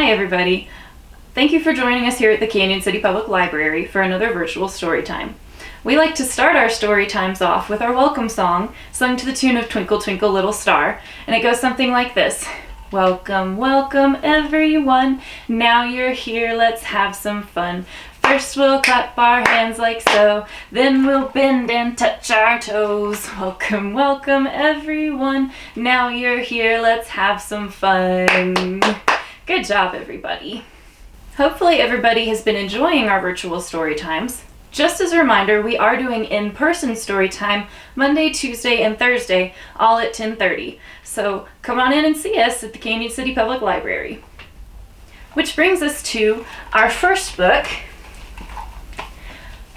Hi everybody. Thank you for joining us here at the Canyon City Public Library for another virtual story time. We like to start our story times off with our welcome song, sung to the tune of Twinkle Twinkle Little Star, and it goes something like this. Welcome, welcome everyone, now you're here, let's have some fun. First we'll clap our hands like so, then we'll bend and touch our toes. Welcome, welcome everyone, now you're here, let's have some fun. Good job everybody. Hopefully everybody has been enjoying our virtual story times. Just as a reminder, we are doing in-person story time Monday, Tuesday, and Thursday, all at 10:30. So come on in and see us at the Canyon City Public Library. Which brings us to our first book,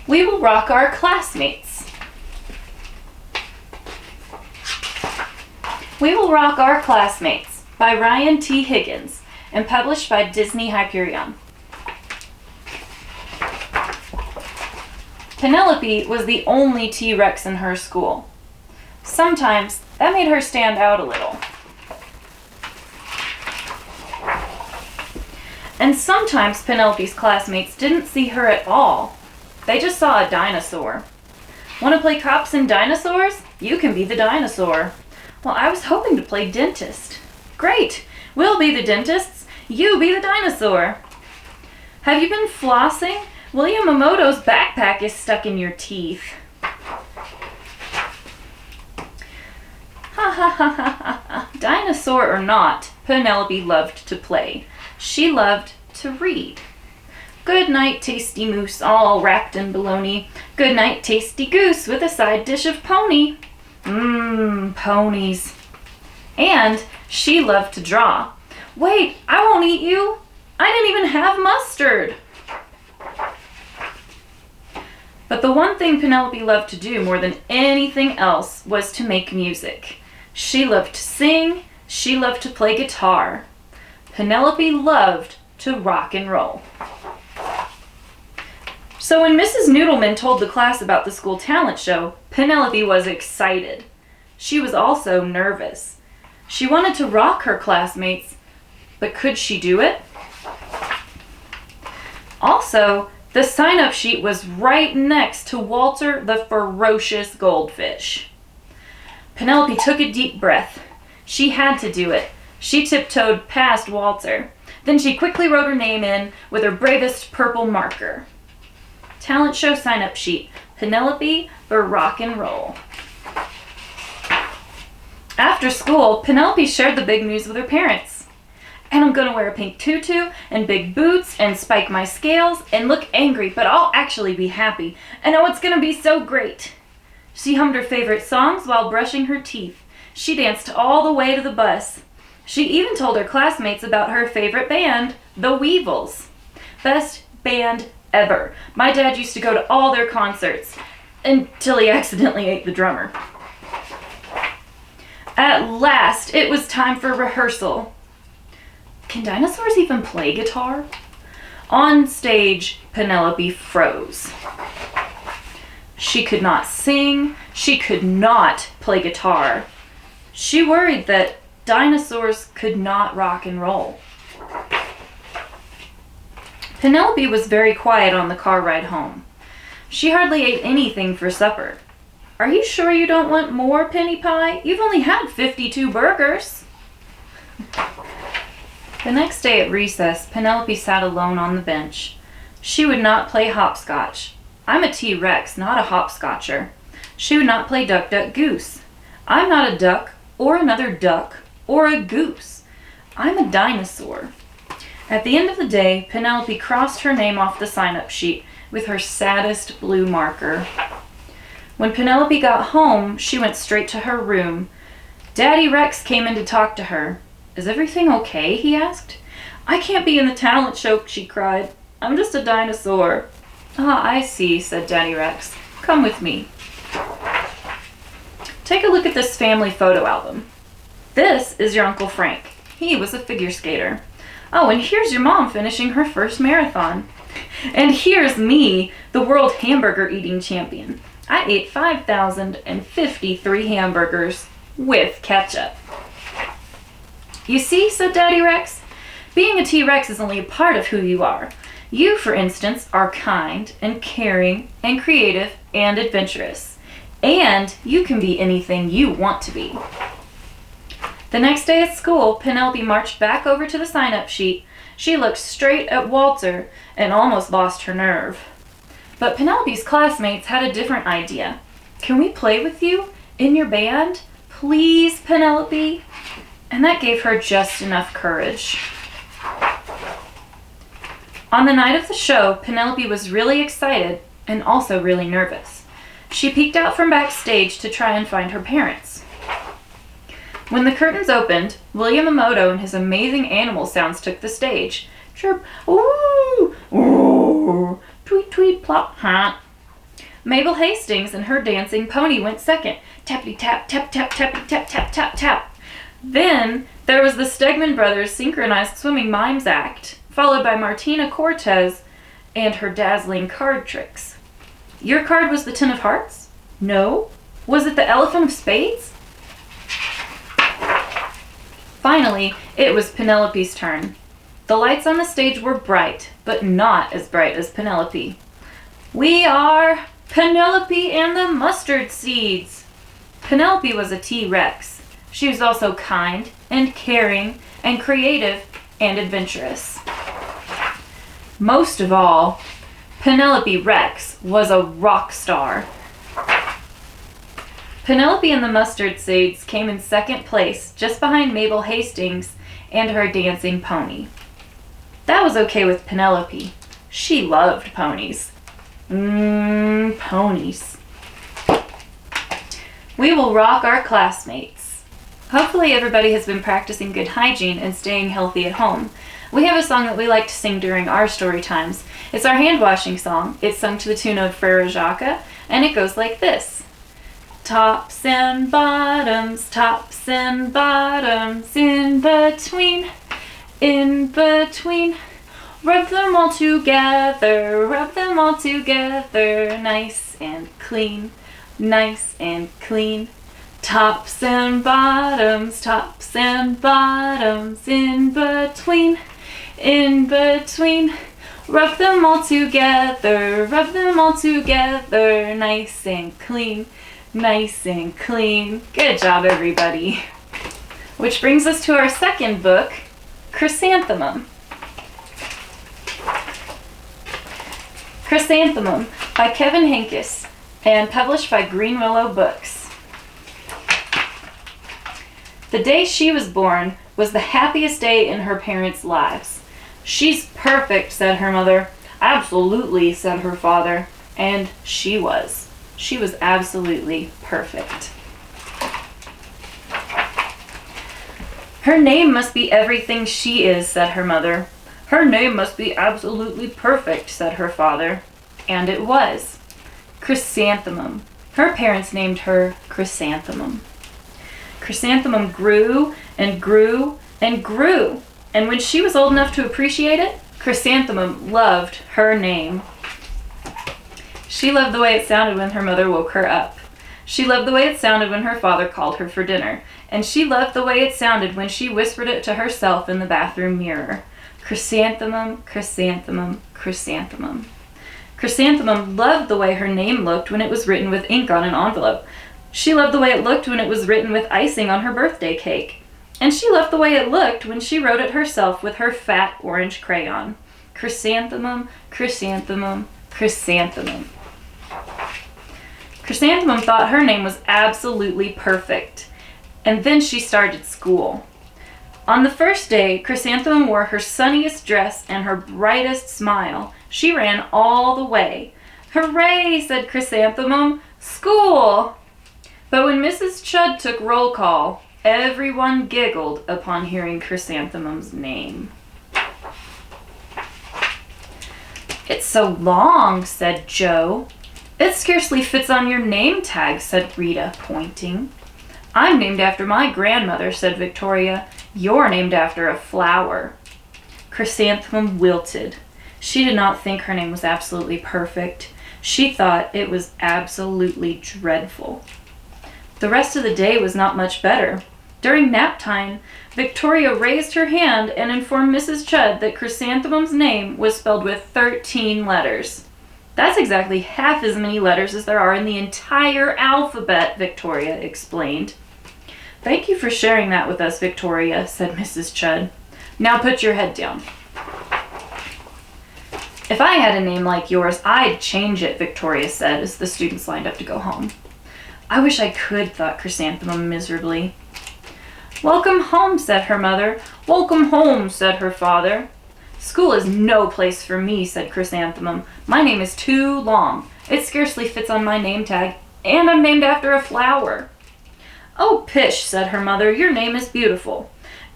We Will Rock Our Classmates. We Will Rock Our Classmates by Ryan T. Higgins and published by Disney Hyperion. Penelope was the only T-Rex in her school. Sometimes that made her stand out a little. And sometimes Penelope's classmates didn't see her at all. They just saw a dinosaur. Want to play cops and dinosaurs? You can be the dinosaur. Well, I was hoping to play dentist. Great! We'll be the dentists. You be the dinosaur. Have you been flossing? William Emoto's backpack is stuck in your teeth. Ha ha ha ha ha ha. Dinosaur or not, Penelope loved to play. She loved to read. Good night, tasty moose, all wrapped in bologna. Good night, tasty goose, with a side dish of pony. Ponies. And she loved to draw. Wait, I won't eat you. I didn't even have mustard. But the one thing Penelope loved to do more than anything else was to make music. She loved to sing, she loved to play guitar. Penelope loved to rock and roll. So when Mrs. Noodleman told the class about the school talent show, Penelope was excited. She was also nervous. She wanted to rock her classmates, but could she do it? Also, the sign-up sheet was right next to Walter the ferocious goldfish. Penelope took a deep breath. She had to do it. She tiptoed past Walter. Then she quickly wrote her name in with her bravest purple marker. Talent show sign-up sheet. Penelope for rock and roll. After school, Penelope shared the big news with her parents. And I'm gonna wear a pink tutu and big boots and spike my scales and look angry, but I'll actually be happy. And oh, it's gonna be so great. She hummed her favorite songs while brushing her teeth. She danced all the way to the bus. She even told her classmates about her favorite band, the Weevils. Best band ever. My dad used to go to all their concerts until he accidentally ate the drummer. At last, it was time for rehearsal. Can dinosaurs even play guitar? On stage, Penelope froze. She could not sing. She could not play guitar. She worried that dinosaurs could not rock and roll. Penelope was very quiet on the car ride home. She hardly ate anything for supper. Are you sure you don't want more, Penny Pie? You've only had 52 burgers. The next day at recess, Penelope sat alone on the bench. She would not play hopscotch. I'm a T-Rex, not a hopscotcher. She would not play duck, duck, goose. I'm not a duck, or another duck, or a goose. I'm a dinosaur. At the end of the day, Penelope crossed her name off the sign-up sheet with her saddest blue marker. When Penelope got home, she went straight to her room. Daddy Rex came in to talk to her. Is everything okay? He asked. I can't be in the talent show, she cried. I'm just a dinosaur. Ah, I see, said Daddy Rex. Come with me. Take a look at this family photo album. This is your Uncle Frank. He was a figure skater. Oh, and here's your mom finishing her first marathon. And here's me, the world hamburger eating champion. I ate 5,053 hamburgers with ketchup. You see, said Daddy Rex, Being a T-Rex is only a part of who you are. You, for instance, are kind and caring and creative and adventurous. And you can be anything you want to be. The next day at school, Penelope marched back over to the sign-up sheet. She looked straight at Walter and almost lost her nerve. But Penelope's classmates had a different idea. "Can we play with you in your band? Please, Penelope?" And that gave her just enough courage. On the night of the show, Penelope was really excited and also really nervous. She peeked out from backstage to try and find her parents. When the curtains opened, William Emoto and his amazing animal sounds took the stage. Chirp, ooh, ooh, tweet, tweet, plop, huh. Mabel Hastings and her dancing pony went second. Tappity tap, tap, tap, tappity tap, tap, tap, tap. Then there was the Stegman Brothers synchronized swimming mimes act, followed by Martina Cortez and her dazzling card tricks. Your card was the 10 of hearts? No. Was it the elephant of spades? Finally, it was Penelope's turn. The lights on the stage were bright, but not as bright as Penelope. "We are Penelope and the Mustard Seeds." Penelope was a T-Rex. She was also kind and caring and creative and adventurous. Most of all, Penelope Rex was a rock star. Penelope and the Mustard Seeds came in second place, just behind Mabel Hastings and her dancing pony. That was okay with Penelope. She loved ponies. Ponies. We will rock our classmates. Hopefully everybody has been practicing good hygiene and staying healthy at home. We have a song that we like to sing during our story times. It's our hand washing song. It's sung to the tune of Frere Jacques, and it goes like this. Tops and bottoms, in between, rub them all together, nice and clean, nice and clean. Tops and bottoms, in between, rub them all together, nice and clean, nice and clean. Good job, everybody. Which brings us to our second book, Chrysanthemum. Chrysanthemum by Kevin Henkes and published by Green Willow Books. The day she was born was the happiest day in her parents' lives. "She's perfect," said her mother. "Absolutely," said her father. And she was. She was absolutely perfect. "Her name must be everything she is," said her mother. "Her name must be absolutely perfect," said her father. And it was. Chrysanthemum. Her parents named her Chrysanthemum. Chrysanthemum grew and grew and grew. And when she was old enough to appreciate it, Chrysanthemum loved her name. She loved the way it sounded when her mother woke her up. She loved the way it sounded when her father called her for dinner. And she loved the way it sounded when she whispered it to herself in the bathroom mirror. Chrysanthemum, chrysanthemum, chrysanthemum. Chrysanthemum loved the way her name looked when it was written with ink on an envelope. She loved the way it looked when it was written with icing on her birthday cake. And she loved the way it looked when she wrote it herself with her fat orange crayon. Chrysanthemum, chrysanthemum, chrysanthemum. Chrysanthemum thought her name was absolutely perfect. And then she started school. On the first day, Chrysanthemum wore her sunniest dress and her brightest smile. She ran all the way. "Hooray," said Chrysanthemum. "School!" But when Mrs. Chudd took roll call, everyone giggled upon hearing Chrysanthemum's name. "It's so long," said Joe. "It scarcely fits on your name tag," said Rita, pointing. "I'm named after my grandmother," said Victoria. "You're named after a flower." Chrysanthemum wilted. She did not think her name was absolutely perfect. She thought it was absolutely dreadful. The rest of the day was not much better. During nap time, Victoria raised her hand and informed Mrs. Chudd that Chrysanthemum's name was spelled with 13 letters. That's exactly half as many letters as there are in the entire alphabet, Victoria explained. Thank you for sharing that with us, Victoria, said Mrs. Chudd. Now put your head down. If I had a name like yours, I'd change it, Victoria said as the students lined up to go home. I wish I could, thought Chrysanthemum miserably. Welcome home, said her mother. Welcome home, said her father. School is no place for me, said Chrysanthemum. My name is too long. It scarcely fits on my name tag, and I'm named after a flower. Oh, pish, said her mother. Your name is beautiful.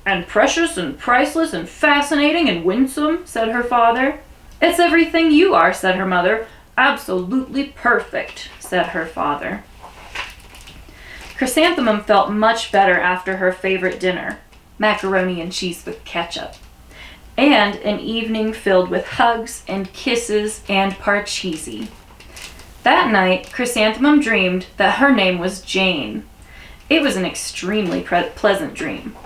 And precious and priceless and fascinating and winsome, said her father. It's everything you are, said her mother. Absolutely perfect, said her father. Chrysanthemum felt much better after her favorite dinner, macaroni and cheese with ketchup, and an evening filled with hugs and kisses and parcheesi. That night, Chrysanthemum dreamed that her name was Jane. It was an extremely pleasant dream.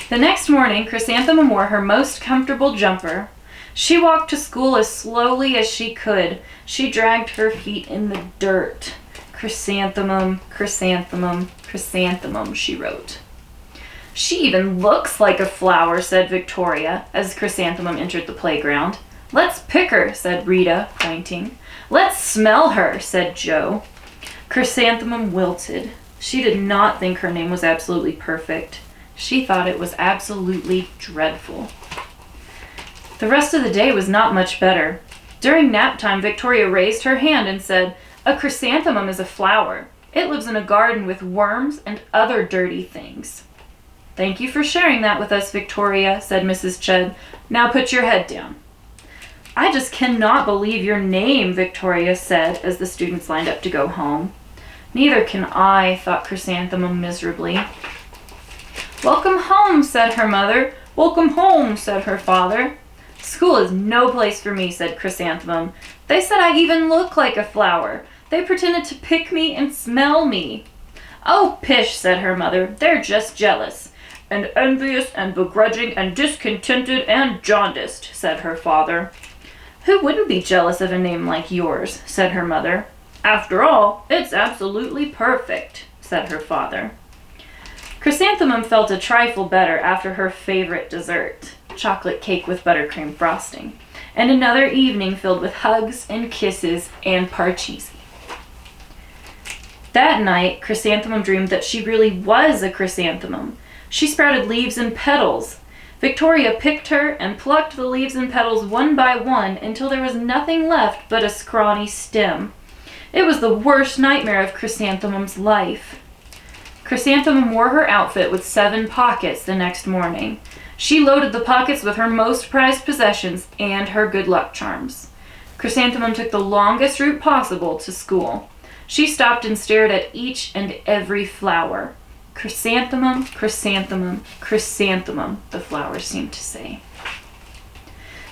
The next morning, Chrysanthemum wore her most comfortable jumper. She walked to school as slowly as she could. She dragged her feet in the dirt. Chrysanthemum, chrysanthemum, chrysanthemum, she wrote. She even looks like a flower, said Victoria, as Chrysanthemum entered the playground. Let's pick her, said Rita, pointing. Let's smell her, said Joe. Chrysanthemum wilted. She did not think her name was absolutely perfect. She thought it was absolutely dreadful. The rest of the day was not much better. During nap time, Victoria raised her hand and said, A chrysanthemum is a flower. It lives in a garden with worms and other dirty things. Thank you for sharing that with us, Victoria, said Mrs. Chudd. Now put your head down. I just cannot believe your name, Victoria said as the students lined up to go home. Neither can I, thought Chrysanthemum miserably. Welcome home, said her mother. Welcome home, said her father. School is no place for me, said Chrysanthemum. They said I even look like a flower. They pretended to pick me and smell me. Oh, pish, said her mother. They're just jealous. And envious and begrudging and discontented and jaundiced, said her father. Who wouldn't be jealous of a name like yours, said her mother. After all, it's absolutely perfect, said her father. Chrysanthemum felt a trifle better after her favorite dessert, chocolate cake with buttercream frosting, and another evening filled with hugs and kisses and parcheesi. That night, Chrysanthemum dreamed that she really was a chrysanthemum. She sprouted leaves and petals. Victoria picked her and plucked the leaves and petals one by one until there was nothing left but a scrawny stem. It was the worst nightmare of Chrysanthemum's life. Chrysanthemum wore her outfit with 7 pockets the next morning. She loaded the pockets with her most prized possessions and her good luck charms. Chrysanthemum took the longest route possible to school. She stopped and stared at each and every flower. Chrysanthemum, chrysanthemum, chrysanthemum, the flowers seemed to say.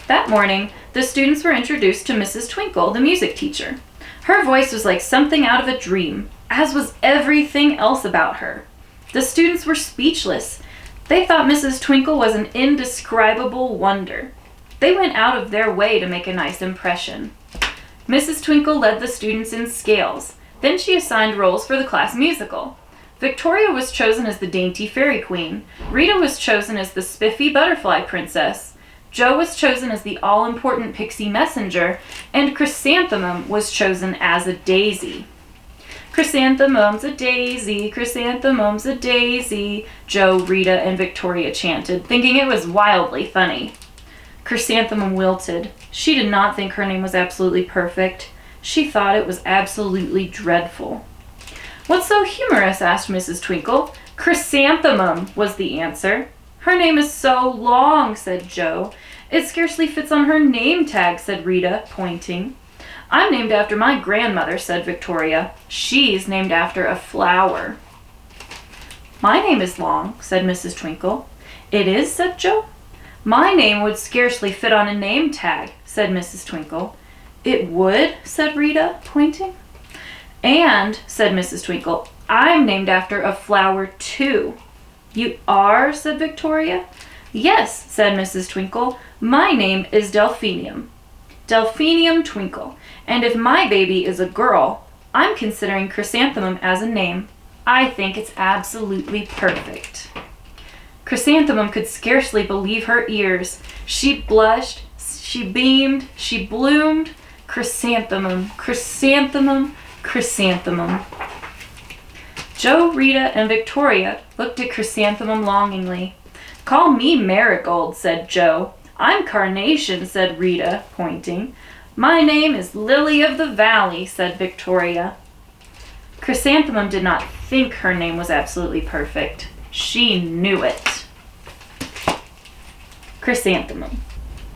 That morning, the students were introduced to Mrs. Twinkle, the music teacher. Her voice was like something out of a dream, as was everything else about her. The students were speechless. They thought Mrs. Twinkle was an indescribable wonder. They went out of their way to make a nice impression. Mrs. Twinkle led the students in scales. Then she assigned roles for the class musical. Victoria was chosen as the dainty fairy queen. Rita was chosen as the spiffy butterfly princess. Joe was chosen as the all-important pixie messenger, and Chrysanthemum was chosen as a daisy. Chrysanthemum's a daisy, chrysanthemum's a daisy, Joe, Rita, and Victoria chanted, thinking it was wildly funny. Chrysanthemum wilted. She did not think her name was absolutely perfect. She thought it was absolutely dreadful. What's so humorous? Asked Mrs. Twinkle. Chrysanthemum was the answer. Her name is so long, said Joe. It scarcely fits on her name tag, said Rita, pointing. I'm named after my grandmother, said Victoria. She's named after a flower. My name is long, said Mrs. Twinkle. It is, said Joe. My name would scarcely fit on a name tag, said Mrs. Twinkle. It would, said Rita, pointing. And, said Mrs. Twinkle, I'm named after a flower too. You are? Said Victoria. Yes, said Mrs. Twinkle. My name is Delphinium. Delphinium Twinkle. And if my baby is a girl, I'm considering Chrysanthemum as a name. I think it's absolutely perfect. Chrysanthemum could scarcely believe her ears. She blushed, she beamed, she bloomed. Chrysanthemum, chrysanthemum, chrysanthemum. Joe, Rita, and Victoria looked at Chrysanthemum longingly. Call me Marigold, said Joe. I'm Carnation, said Rita, pointing. My name is Lily of the Valley, said Victoria. Chrysanthemum did not think her name was absolutely perfect. She knew it. Chrysanthemum.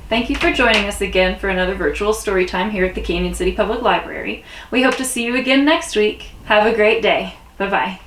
Thank you for joining us again for another virtual story time here at the Canyon City Public Library. We hope to see you again next week. Have a great day. Bye-bye.